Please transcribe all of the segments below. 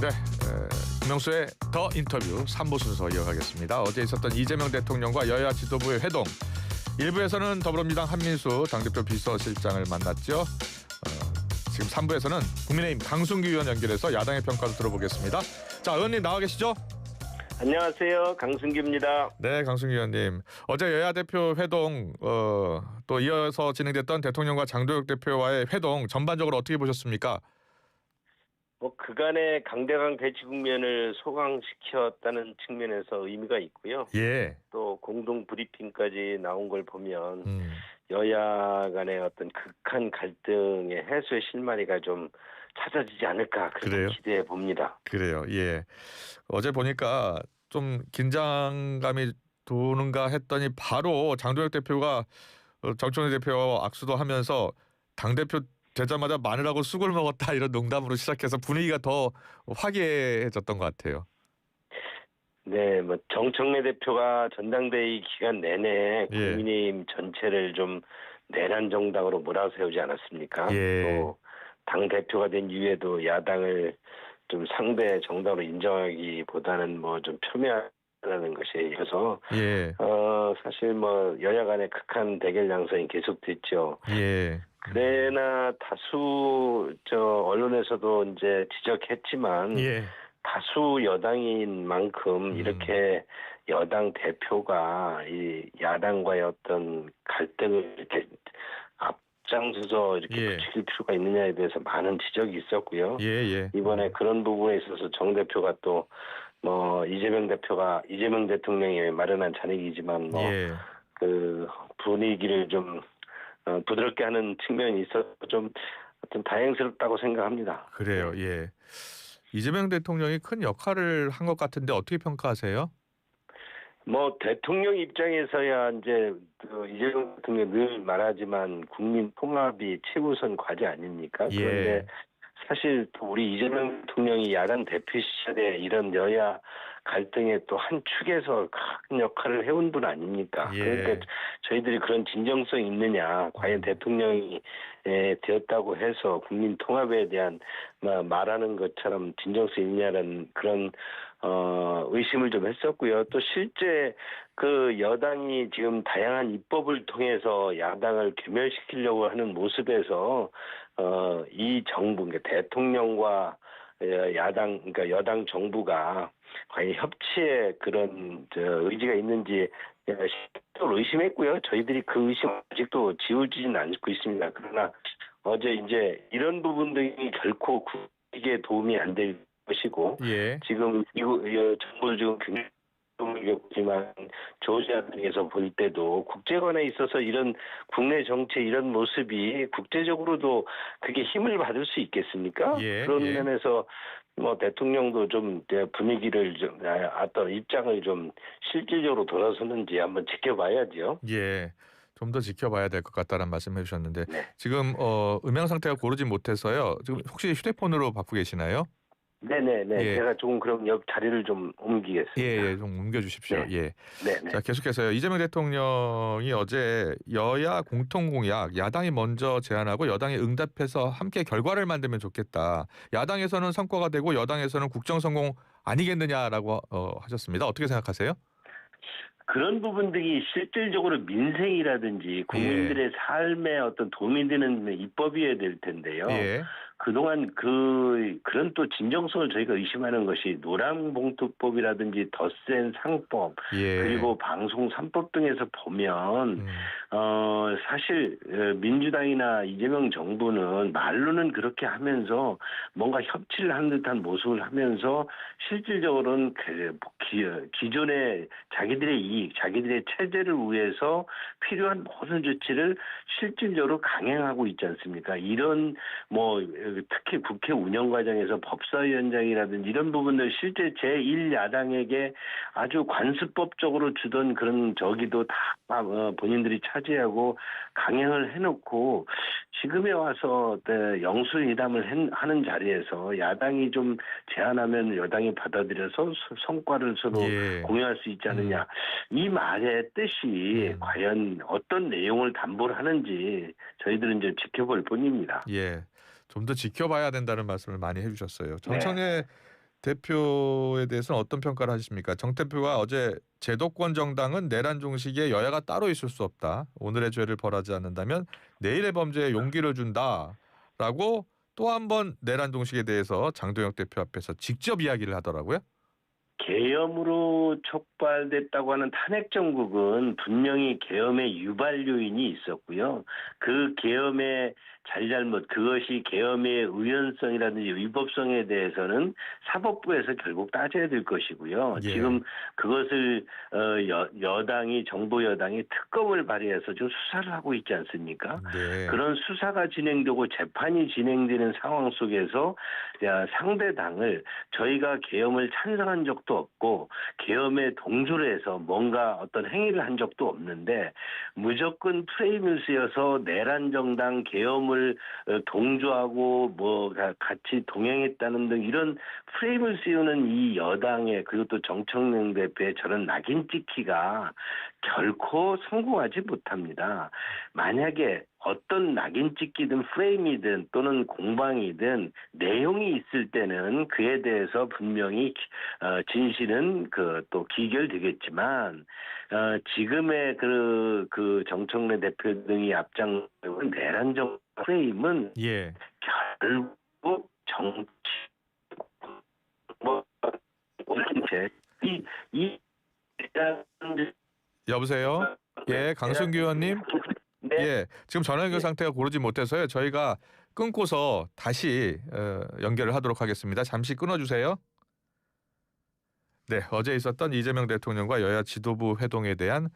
네, 김명수의 더 인터뷰 3부 순서 이어가겠습니다. 어제 있었던 이재명 대통령과 여야 지도부의 회동. 일부에서는 더불어민주당 한민수 당대표 비서실장을 만났죠. 지금 3부에서는 국민의힘 강승규 의원 연결해서 야당의 평가도 들어보겠습니다. 자, 의원님 나와 계시죠? 안녕하세요. 강승규입니다. 네, 강승규 의원님. 어제 여야 대표 회동 또 이어서 진행됐던 대통령과 장도혁 대표와의 회동 전반적으로 어떻게 보셨습니까? 그간의 강대강 대치 국면을 소강시켰다는 측면에서 의미가 있고요. 예. 또 공동 브리핑까지 나온 걸 보면 여야 간의 어떤 극한 갈등의 해소의 실마리가 좀 찾아지지 않을까 그렇게 그래요? 기대해 봅니다. 그래요. 예. 어제 보니까 좀 긴장감이 도는가 했더니 바로 장도혁 대표가 정청래 대표와 악수도 하면서 당대표 되자마자 마늘하고 쑥을 먹었다 이런 농담으로 시작해서 분위기가 더 화기애애해졌던 것 같아요. 네, 정청래 대표가 전당대회 기간 내내 국민의힘 전체를 좀 내란 정당으로 몰아세우지 않았습니까? 예. 또 당 대표가 된 이후에도 야당을 좀 상대 정당으로 인정하기보다는 좀 폄훼하라는 것에 이어서 사실 여야 간의 극한 대결 양상이 계속됐죠. 예. 그러나 다수 언론에서도 이제 지적했지만 다수 여당인 만큼 이렇게 여당 대표가 이 야당과의 어떤 갈등을 이렇게 앞장서서 이렇게 부추길 필요가 있느냐에 대해서 많은 지적이 있었고요. 이번에 그런 부분에 있어서 정 대표가 또 이재명 대통령이 마련한 자리이지만 그 분위기를 좀 부드럽게 하는 측면이 있어서 좀 다행스럽다고 생각합니다. 그래요. 예. 이재명 대통령이 큰 역할을 한 것 같은데 어떻게 평가하세요? 대통령 입장에서야 이제 이재명 대통령이 늘 말하지만 국민 통합이 최우선 과제 아닙니까? 그런데 사실 또 우리 이재명 대통령이 야당 대표 시절에 이런 여야 갈등의 또 한 축에서 큰 역할을 해온 분 아닙니까? 그러니까 저희들이 그런 진정성이 있느냐, 과연 대통령이 되었다고 해서 국민 통합에 대한 말하는 것처럼 진정성이 있냐는 그런 의심을 좀 했었고요. 또 실제 그 여당이 지금 다양한 입법을 통해서 야당을 괴멸시키려고 하는 모습에서 이 정부, 그러니까 대통령과 그러니까 여당 정부가 과연 협치에 그런 의지가 있는지 또 의심했고요. 저희들이 그 의심 아직도 지워지지는 않고 있습니다. 그러나 어제 이제 이런 부분들이 결코 국익에 도움이 안 될 것이고 지금 정부도 지금 굉장히 겪지만 조지아 등에서 볼 때도 국제관에 있어서 이런 국내 정치의 이런 모습이 국제적으로도 그게 힘을 받을 수 있겠습니까? 그런 면에서 대통령도 좀 분위기를 좀 어떤 입장을 좀 실질적으로 돌아서는지 한번 지켜봐야죠. 예. 좀 더 지켜봐야 될 것 같다는 말씀해 주셨는데 지금 음향 상태가 고르지 못해서요. 지금 혹시 휴대폰으로 받고 계시나요? 네네네. 제가 조금 그럼 옆 자리를 좀 옮기겠습니다. 좀 옮겨주십시오. 네네. 자, 계속해서요. 이재명 대통령이 어제 여야 공통공약, 야당이 먼저 제안하고 여당이 응답해서 함께 결과를 만들면 좋겠다. 야당에서는 성과가 되고 여당에서는 국정 성공 아니겠느냐라고 하셨습니다. 어떻게 생각하세요? 그런 부분들이 실질적으로 민생이라든지 국민들의 삶에 어떤 도움이 되는 입법이어야 될 텐데요. 그동안 그런 또 진정성을 저희가 의심하는 것이 노란봉투법이라든지 덧셈 상법 그리고 방송 3법 등에서 보면 사실 민주당이나 이재명 정부는 말로는 그렇게 하면서 뭔가 협치를 하는 듯한 모습을 하면서 실질적으로는 기존의 자기들의 이익, 자기들의 체제를 위해서 필요한 모든 조치를 실질적으로 강행하고 있지 않습니까? 이런 특히 국회 운영 과정에서 법사위원장이라든지 이런 부분들 실제 제1야당에게 아주 관습법적으로 주던 그런 저기도 다 본인들이 차지하고 강행을 해놓고 지금에 와서 영수회담을 하는 자리에서 야당이 좀 제안하면 여당이 받아들여서 성과를 서로 공유할 수 있지 않느냐. 이 말의 뜻이 과연 어떤 내용을 담보를 하는지 저희들은 이제 지켜볼 뿐입니다. 좀 더 지켜봐야 된다는 말씀을 많이 해주셨어요. 정청래 대표에 대해서는 어떤 평가를 하십니까? 정 대표가 어제 제도권 정당은 내란 종식에 여야가 따로 있을 수 없다. 오늘의 죄를 벌하지 않는다면 내일의 범죄에 용기를 준다라고 또 한 번 내란 종식에 대해서 장도영 대표 앞에서 직접 이야기를 하더라고요. 계엄으로 촉발됐다고 하는 탄핵 정국은 분명히 계엄의 유발 요인이 있었고요. 그 계엄의 잘잘못, 그것이 계엄의 의연성이라든지 위법성에 대해서는 사법부에서 결국 따져야 될 것이고요. 예. 지금 그것을 여당이, 정부 여당이 특검을 발의해서 지금 수사를 하고 있지 않습니까? 네. 그런 수사가 진행되고 재판이 진행되는 상황 속에서 상대당을 저희가 계엄을 찬성한 적도 없고 계엄에 동조를 해서 뭔가 어떤 행위를 한 적도 없는데 무조건 프레임을 쓰여서 내란 정당 계엄을 동조하고 뭐 같이 동행했다는 등 이런 프레임을 씌우는 이 여당의 그리고 또 정청래 대표의 저런 낙인 찍기가 결코 성공하지 못합니다. 만약에 어떤 낙인 찍기든 프레임이든 또는 공방이든 내용이 있을 때는 그에 대해서 분명히 진실은 또 기결되겠지만 지금의 그 정청래 대표 등이 앞장서는 내란적 프레임은 예. 결국 정치 이 여보세요? 예, 강승규 의원님. 네. 예, 지금 전화 연결 상태가 고르지 못해서요. 저희가 끊고서 다시 연결을 하도록 하겠습니다. 잠시 끊어주세요. 네, 어제 있었던 이재명 대통령과 여야 지도부 회동에 대한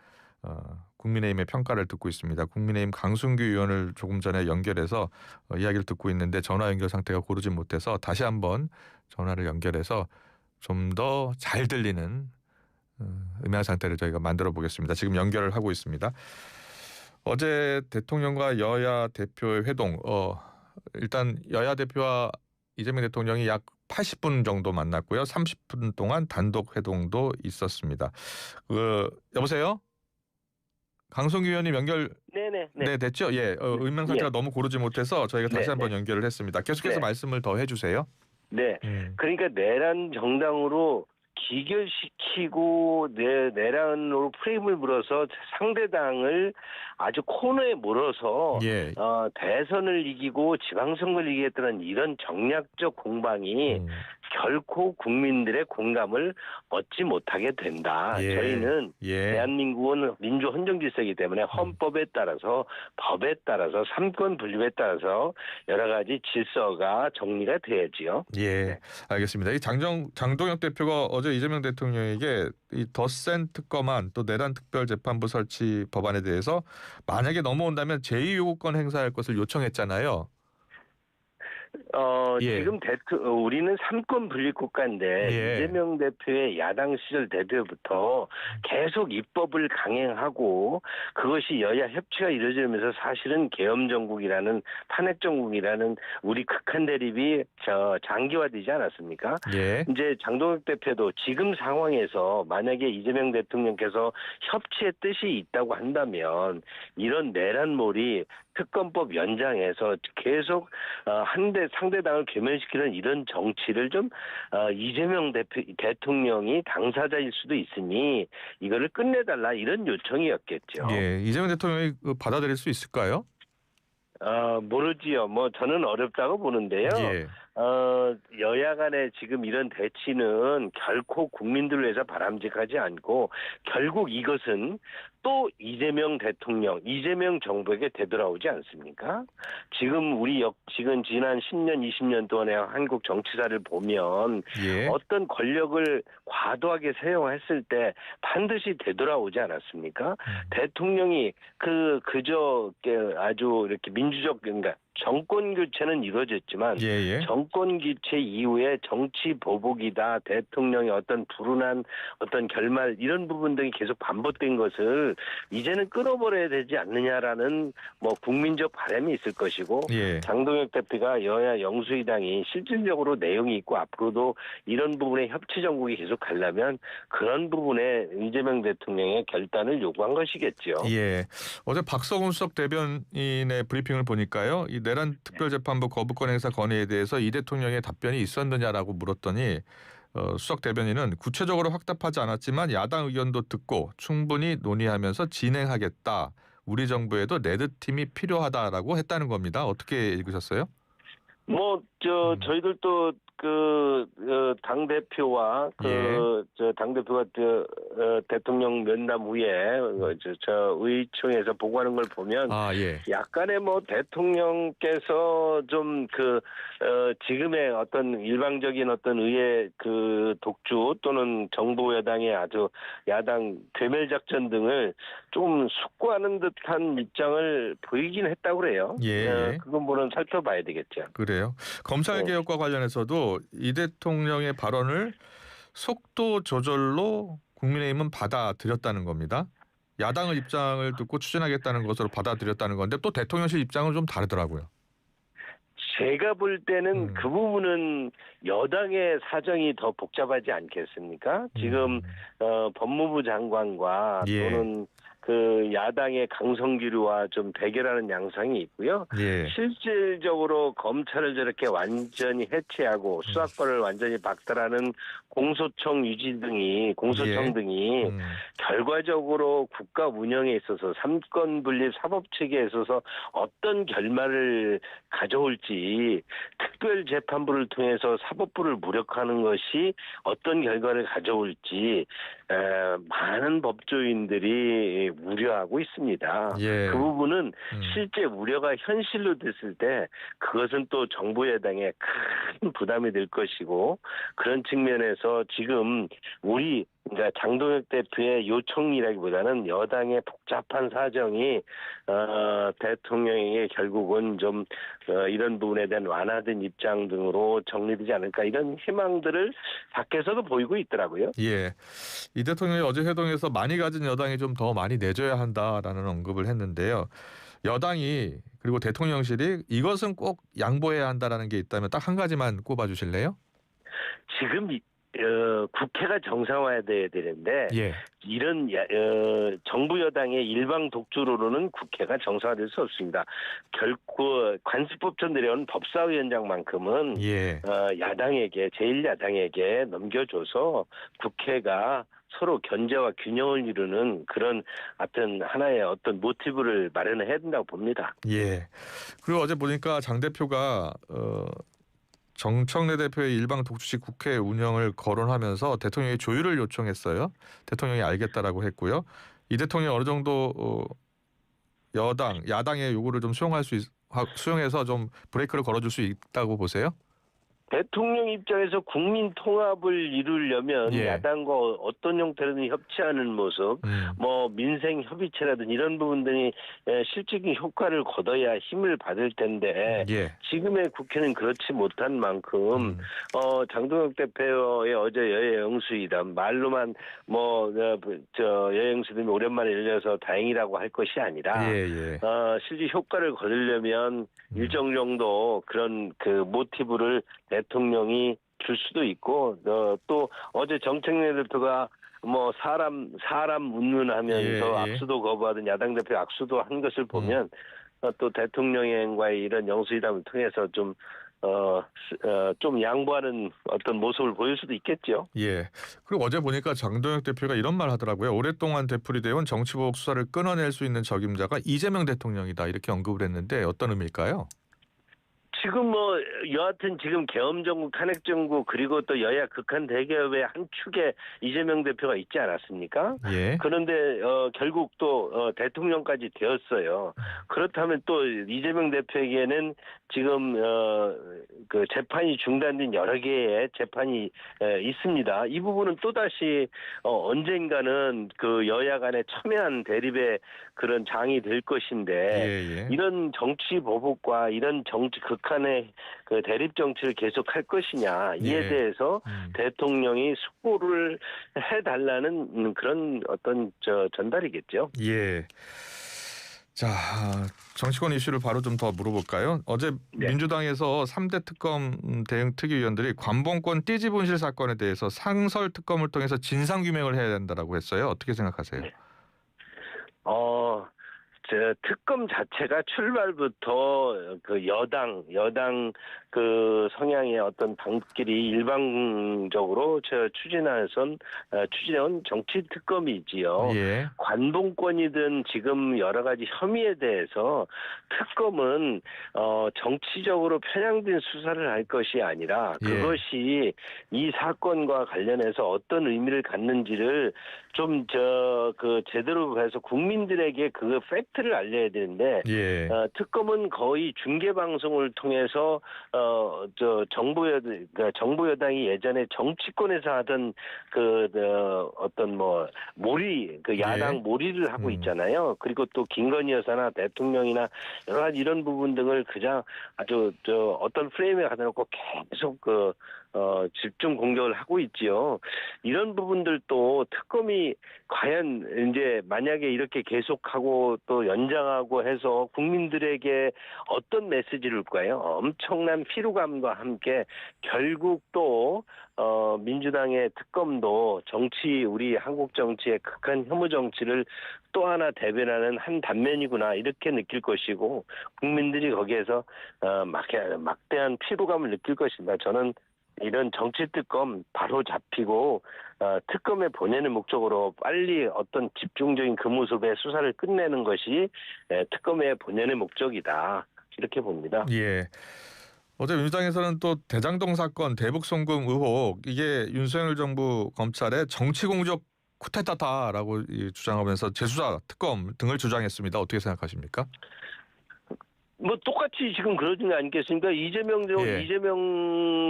국민의힘의 평가를 듣고 있습니다. 국민의힘 강승규 의원을 조금 전에 연결해서 이야기를 듣고 있는데 전화 연결 상태가 고르지 못해서 다시 한번 전화를 연결해서 좀 더 잘 들리는 음향 상태를 저희가 만들어 보겠습니다. 지금 연결을 하고 있습니다. 어제 대통령과 여야 대표의 회동, 일단 여야 대표와 이재명 대통령이 약 80분 정도 만났고요. 30분 동안 단독 회동도 있었습니다. 여보세요? 강성규 의원님 연결 네, 됐죠? 예, 음향 상태가 너무 고르지 못해서 저희가 다시 한번 연결을 했습니다. 계속해서 말씀을 더 해주세요. 네, 그러니까 내란 정당으로 기결시키고 내란으로 프레임을 물어서 상대당을 아주 코너에 몰아서 예. 대선을 이기고 지방선거를 이기겠다는 이런 정략적 공방이 결코 국민들의 공감을 얻지 못하게 된다. 예. 저희는 예. 대한민국은 민주 헌정질서이기 때문에 헌법에 따라서 법에 따라서 삼권 분립에 따라서 여러 가지 질서가 정리가 돼야지요. 예, 네. 알겠습니다. 이 장동혁 대표가 어제 이재명 대통령에게 이 덧센 특검안 또 내란 특별재판부 설치 법안에 대해서 만약에 넘어온다면 제2요구권 행사할 것을 요청했잖아요. 예. 지금 우리는 삼권 분립 국가인데 예. 이재명 대표의 야당 시절 대표부터 계속 입법을 강행하고 그것이 여야 협치가 이루어지면서 사실은 계엄 정국이라는 탄핵 정국이라는 우리 극한 대립이 장기화되지 않았습니까? 예. 이제 장동혁 대표도 지금 상황에서 만약에 이재명 대통령께서 협치의 뜻이 있다고 한다면 이런 내란몰이 특검법 연장해서 계속 상대당을 괴멸시키는 이런 정치를 좀 이재명 대통령이 당사자일 수도 있으니 이거를 끝내달라 이런 요청이었겠죠. 예, 이재명 대통령이 받아들일 수 있을까요? 모르지요. 뭐 저는 어렵다고 보는데요. 예. 여야 간의 지금 이런 대치는 결코 국민들을 위해서 바람직하지 않고 결국 이것은 또 이재명 대통령, 이재명 정부에게 되돌아오지 않습니까? 지금 지금 지난 10년, 20년 동안의 한국 정치사를 보면 예. 어떤 권력을 과도하게 사용했을 때 반드시 되돌아오지 않았습니까? 대통령이 그저 아주 이렇게 민주적 그러니까 정권 교체는 이루어졌지만 예. 정권 교체 이후에 정치 보복이다 대통령의 어떤 불운한 어떤 결말 이런 부분 등이 계속 반복된 것을 이제는 끊어버려야 되지 않느냐라는 뭐 국민적 바람이 있을 것이고 예. 장동혁 대표가 여야 영수의당이 실질적으로 내용이 있고 앞으로도 이런 부분에 협치 정국이 계속 가려면 그런 부분에 이재명 대통령의 결단을 요구한 것이겠죠. 예. 어제 박성훈 수석 대변인의 브리핑을 보니까요. 이 내란 특별재판부 거부권 행사 건의에 대해서 이 대통령의 답변이 있었느냐라고 물었더니 수석 대변인은 구체적으로 확답하지 않았지만 야당 의견도 듣고 충분히 논의하면서 진행하겠다. 우리 정부에도 레드팀이 필요하다라고 했다는 겁니다. 어떻게 읽으셨어요? 저희들도 당 대표와 당 대표가 대통령 면담 후에 저 의총에서 보고하는 걸 보면 약간의 대통령께서 좀 지금의 어떤 일방적인 어떤 의회 독주 또는 정부 여당의 아주 야당 괴멸 작전 등을 좀 숙고하는 듯한 입장을 보이긴 했다고 그래요. 그건 물론 살펴봐야 되겠죠. 그래요. 검찰 개혁과 관련해서도 이 대통령의 발언을 속도 조절로 국민의힘은 받아들였다는 겁니다. 야당의 입장을 듣고 추진하겠다는 것으로 받아들였다는 건데 또 대통령실 입장은 좀 다르더라고요. 제가 볼 때는 그 부분은 여당의 사정이 더 복잡하지 않겠습니까? 지금 법무부 장관과 또는 야당의 강성기류와 좀 대결하는 양상이 있고요. 실질적으로 검찰을 저렇게 완전히 해체하고 수사권을 완전히 박탈하는 공소청 등이 결과적으로 국가 운영에 있어서 삼권 분립 사법 체계에 있어서 어떤 결말을 가져올지 특별재판부를 통해서 사법부를 무력화하는 것이 어떤 결과를 가져올지 많은 법조인들이 우려하고 있습니다. 그 부분은 실제 우려가 현실로 됐을 때 그것은 또 정부 여당에 큰 부담이 될 것이고 그런 측면에서 지금 그러니까 장동혁 대표의 요청이라기보다는 여당의 복잡한 사정이 대통령에게 결국은 좀 이런 부분에 대한 완화된 입장 등으로 정리되지 않을까 이런 희망들을 밖에서도 보이고 있더라고요. 이 대통령이 어제 회동에서 많이 가진 여당이 좀 더 많이 내줘야 한다라는 언급을 했는데요. 여당이 그리고 대통령실이 이것은 꼭 양보해야 한다라는 게 있다면 딱 한 가지만 꼽아주실래요? 지금 국회가 정상화돼야 되는데 이런 정부 여당의 일방 독주로는 국회가 정상화될 수 없습니다. 결코 관습법전 내려온 법사위원장만큼은 야당에게 제1야당에게 넘겨줘서 국회가 서로 견제와 균형을 이루는 그런 어떤 하나의 어떤 모티브를 마련해야 된다고 봅니다. 그리고 어제 보니까 장 대표가 정청래 대표의 일방 독주식 국회 운영을 거론하면서 대통령이 조율을 요청했어요. 대통령이 알겠다라고 했고요. 이 대통령이 어느 정도 야당의 요구를 좀 수용해서 좀 브레이크를 걸어줄 수 있다고 보세요? 대통령 입장에서 국민 통합을 이루려면 야당과 어떤 형태로든 협치하는 모습, 민생 협의체라든 이런 부분들이 실질적인 효과를 거둬야 힘을 받을 텐데 지금의 국회는 그렇지 못한 만큼 장동혁 대표의 어제 여야 영수이담 말로만 여야 영수이담이 오랜만에 열려서 다행이라고 할 것이 아니라 실제 효과를 거두려면 일정 정도 그런 모티브를 대통령이 줄 수도 있고 또 어제 정청래 대표가 사람 운운하면서 악수도 거부하던 야당 대표 악수도 한 것을 보면 또 대통령과의 이런 영수회담을 통해서 좀 양보하는 어떤 모습을 보일 수도 있겠죠. 그리고 어제 보니까 장동혁 대표가 이런 말 하더라고요. 오랫동안 되풀이되어온 정치보복 수사를 끊어낼 수 있는 적임자가 이재명 대통령이다 이렇게 언급을 했는데 어떤 의미일까요? 지금 여하튼 지금 계엄정국, 탄핵정국 그리고 또 여야 극한 대결의 한 축에 이재명 대표가 있지 않았습니까? 그런데 결국 또 대통령까지 되었어요. 그렇다면 또 이재명 대표에게는 지금 재판이 중단된 여러 개의 재판이 있습니다. 이 부분은 또다시 언젠가는 여야 간의 첨예한 대립의 그런 장이 될 것인데 이런 정치 보복과 이런 정치 극한의 대립 정치를 계속할 것이냐 이에 대해서 대통령이 숙고를 해달라는 그런 어떤 전달이겠죠. 자, 정치권 이슈를 바로 좀 더 물어볼까요? 어제 민주당에서 3대 특검 대응 특위위원들이 관봉권 띠지 분실 사건에 대해서 상설 특검을 통해서 진상 규명을 해야 된다라고 했어요. 어떻게 생각하세요? 특검 자체가 출발부터 그 여당 그 성향의 어떤 방법끼리 일방적으로 추진해온 정치 특검이지요. 예. 관봉권이든 지금 여러 가지 혐의에 대해서 특검은 정치적으로 편향된 수사를 할 것이 아니라 그것이 이 사건과 관련해서 어떤 의미를 갖는지를 좀 제대로 해서 국민들에게 그 팩트를 알려야 되는데 특검은 거의 중계 방송을 통해서 정부 여당이 예전에 정치권에서 하던 어떤 몰이 야당 몰이를 하고 있잖아요. 그리고 또 김건희 여사나 대통령이나 여러 가지 이런 부분 등을 그냥 아주 어떤 프레임에 가다 놓고 계속 집중 공격을 하고 있지요. 이런 부분들도 특검이 과연 이제 만약에 이렇게 계속하고 또 연장하고 해서 국민들에게 어떤 메시지를 줄까요? 엄청난 피로감과 함께 결국 또 민주당의 특검도 우리 한국 정치의 극한 혐오 정치를 또 하나 대변하는 한 단면이구나 이렇게 느낄 것이고 국민들이 거기에서 막대한 피로감을 느낄 것입니다. 저는 이런 정치 특검 바로 잡히고 특검의 본연의 목적으로 빨리 어떤 집중적인 그 모습의 수사를 끝내는 것이 특검의 본연의 목적이다. 이렇게 봅니다. 예. 어제 민주당에서는 또 대장동 사건 대북 송금 의혹 이게 윤석열 정부 검찰의 정치 공적 쿠데타다라고 주장하면서 재수사 특검 등을 주장했습니다. 어떻게 생각하십니까? 똑같이 지금 그러는 거 아니겠습니까? 이재명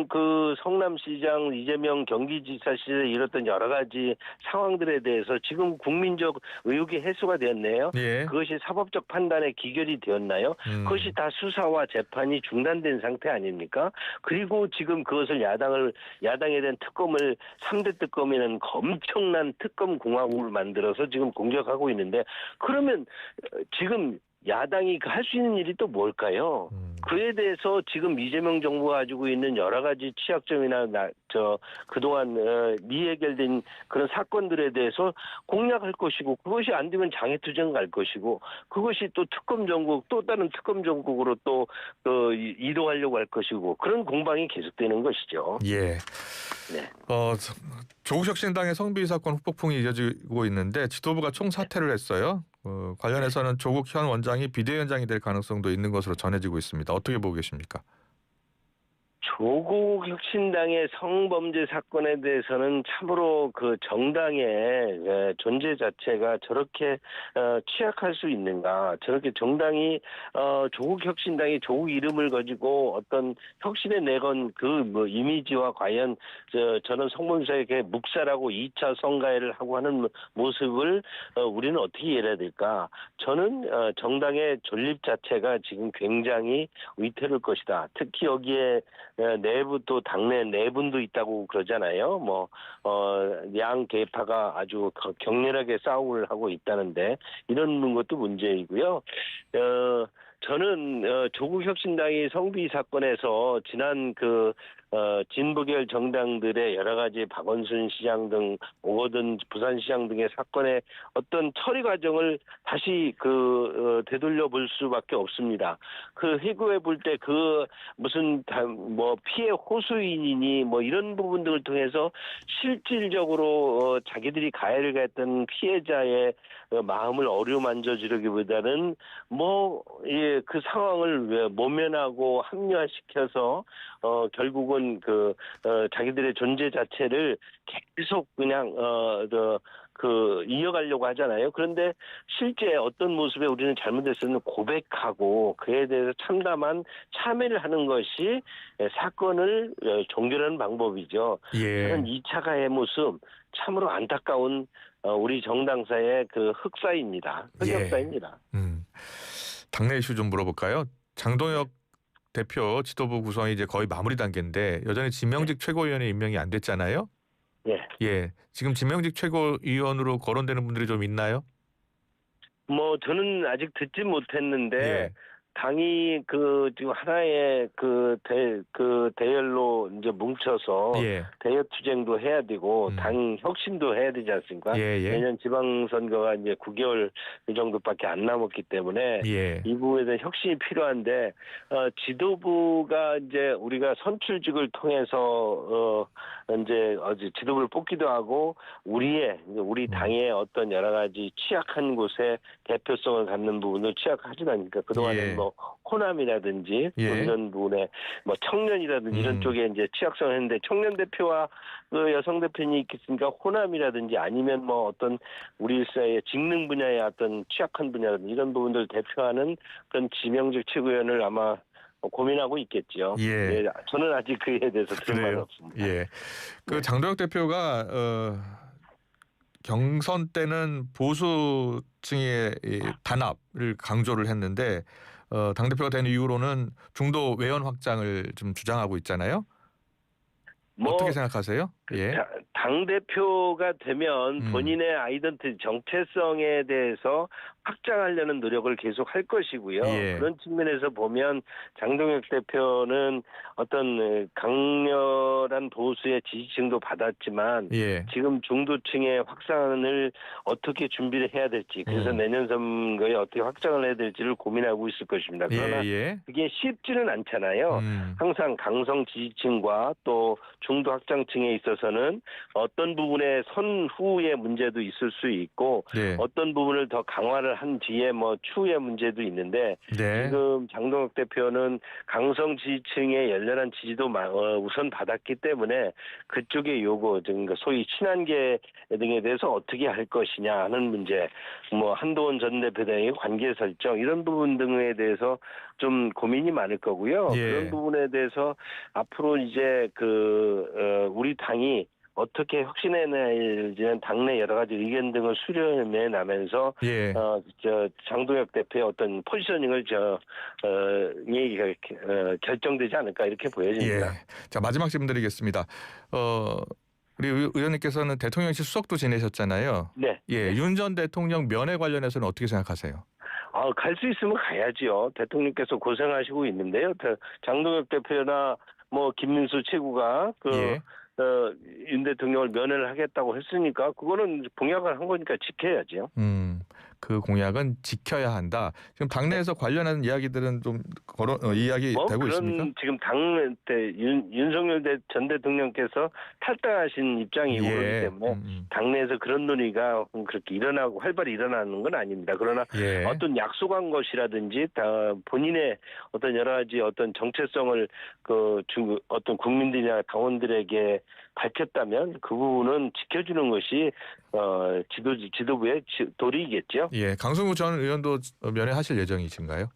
그 성남시장, 이재명 경기지사 시절에 이뤘던 여러 가지 상황들에 대해서 지금 국민적 의혹이 해소가 되었네요. 그것이 사법적 판단에 기결이 되었나요? 그것이 다 수사와 재판이 중단된 상태 아닙니까? 그리고 지금 그것을 야당에 대한 특검을 3대 특검에는 엄청난 특검 공화국을 만들어서 지금 공격하고 있는데 그러면 지금 야당이 할 수 있는 일이 또 뭘까요? 그에 대해서 지금 이재명 정부가 가지고 있는 여러 가지 취약점이나 그동안 미해결된 그런 사건들에 대해서 공략할 것이고 그것이 안 되면 장애투쟁 갈 것이고 그것이 또 특검 정국 또 다른 특검 정국으로 또 이동하려고 할 것이고 그런 공방이 계속되는 것이죠. 예. 네. 조국 혁신당의 성비 사건 후폭풍이 이어지고 있는데 지도부가 총사퇴를 했어요. 관련해서는 조국 현 원장이 비대위원장이 될 가능성도 있는 것으로 전해지고 있습니다. 어떻게 보고 계십니까? 조국 혁신당의 성범죄 사건에 대해서는 참으로 그 정당의 존재 자체가 저렇게 취약할 수 있는가? 저렇게 정당이 조국 혁신당이 조국 이름을 가지고 어떤 혁신에 내건 이미지와 과연 저는 성범죄에게 묵살하고 2차 성가해를 하고 하는 모습을 우리는 어떻게 이해해야 될까? 저는 정당의 존립 자체가 지금 굉장히 위태로울 것이다. 특히 여기에 내부 또 당내 내분도 있다고 그러잖아요. 양 계파가 아주 격렬하게 싸움을 하고 있다는데 이런 것도 문제이고요. 저는 조국 혁신당이 성비 사건에서 지난 진보계열 정당들의 여러 가지 박원순 시장 등 오거돈 부산시장 등의 사건의 어떤 처리 과정을 다시 되돌려 볼 수밖에 없습니다. 회고해 볼 때 무슨 피해 호소인이니 이런 부분 등을 통해서 실질적으로 자기들이 가해를 가했던 피해자의 마음을 어루만져 주려기보다는 그 상황을 모면하고 합리화시켜서 결국은 자기들의 존재 자체를 계속 그냥 이어가려고 하잖아요. 그런데 실제 어떤 모습에 우리는 잘못됐으면 고백하고 그에 대해서 참담한 참회를 하는 것이 사건을 종결하는 방법이죠. 저는 2차 가해 모습 참으로 안타까운 우리 정당사의 흑사입니다. 흑역사입니다. 당내 이슈 좀 물어볼까요? 장동혁 대표 지도부 구성이 이제 거의 마무리 단계인데 여전히 지명직 최고위원회 임명이 안 됐잖아요. 예. 지금 지명직 최고위원으로 거론되는 분들이 좀 있나요? 저는 아직 듣지 못했는데 당이 지금 하나의 대열로 이제 뭉쳐서 예. 대여 투쟁도 해야 되고 당 혁신도 해야 되지 않습니까? 예, 예. 내년 지방선거가 이제 9개월 정도밖에 안 남았기 때문에 예. 이 부분에 대한 혁신이 필요한데 지도부가 이제 우리가 선출직을 통해서 이제 지도부를 뽑기도 하고 우리 당의 어떤 여러 가지 취약한 곳에 대표성을 갖는 부분을 취약하지도 않으니까 그동안에 예. 뭐 호남이라든지 예. 이런 부분에 뭐 청년이라든지 이런 쪽에 이제 취약성을 했는데 청년 대표와 그 여성 대표님이 있겠습니까? 호남이라든지 아니면 뭐 어떤 우리 사회의 직능 분야의 어떤 취약한 분야라든지 이런 부분들 대표하는 그런 지명직 최고위원을 아마 고민하고 있겠죠. 예. 저는 아직 그에 대해서 들은 바는 없습니다. 예. 네. 장동혁 대표가 경선 때는 보수층의 이 단합을 강조를 했는데 당대표가 된 이후로는 중도 외연 확장을 좀 주장하고 있잖아요. 어떻게 생각하세요? 예. 당 대표가 되면 본인의 아이덴티티 정체성에 대해서 확장하려는 노력을 계속 할 것이고요. 예. 그런 측면에서 보면 장동혁 대표는 어떤 강렬한 보수의 지지층도 받았지만 예. 지금 중도층의 확산을 어떻게 준비를 해야 될지 그래서 내년 선거에 어떻게 확장을 해야 될지를 고민하고 있을 것입니다. 그러나 그게 쉽지는 않잖아요. 항상 강성 지지층과 또 중도 확장층에 있어서는 어떤 부분에 선후의 문제도 있을 수 있고 네. 어떤 부분을 더 강화를 한 뒤에 뭐 추후의 문제도 있는데 네. 지금 장동혁 대표는 강성 지지층의 열렬한 지지도 우선 받았기 때문에 그쪽의 요구, 즉 소위 친한계 등에 대해서 어떻게 할 것이냐 하는 문제, 뭐 한동훈 전 대표 등의 관계 설정 이런 부분 등에 대해서 좀 고민이 많을 거고요. 예. 그런 부분에 대해서 앞으로 이제 우리 당이 어떻게 혁신해낼지는 당내 여러 가지 의견 등을 수렴해 나면서 예. 장동혁 대표의 어떤 포지셔닝을 결정되지 않을까 이렇게 보여집니다. 예. 자, 마지막 질문 드리겠습니다. 우리 의원님께서는 대통령실 수석도 지내셨잖아요. 네. 예. 윤 전 대통령 면회 관련해서는 어떻게 생각하세요? 갈 수 있으면 가야지요. 대통령께서 고생하시고 있는데요. 장동혁 대표나 뭐 김민수 최고가 윤 대통령을 면회를 하겠다고 했으니까 그거는 공약을 한 거니까 지켜야죠. 그 공약은 지켜야 한다. 지금 당내에서 관련한 이야기들은 좀 이야기 되고 있습니까? 지금 당 때 윤석열 전 대통령께서 탈당하신 입장이 오르기 때문에 당내에서 그런 논의가 그렇게 일어나고 활발히 일어나는 건 아닙니다. 그러나 어떤 약속한 것이라든지 본인의 어떤 여러 가지 어떤 정체성을 어떤 국민들이나 당원들에게 밝혔다면 그 부분은 지켜주는 것이 지도부의 도리이겠죠. 예, 강승구 전 의원도 면회하실 예정이신가요?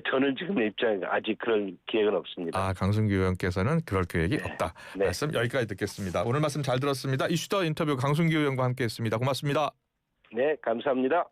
저는 지금 입장에 아직 그런 계획은 없습니다. 강승규 의원께서는 그럴 계획이 없다. 네. 말씀 여기까지 듣겠습니다. 오늘 말씀 잘 들었습니다. 이슈더 인터뷰 강승규 의원과 함께했습니다. 고맙습니다. 네, 감사합니다.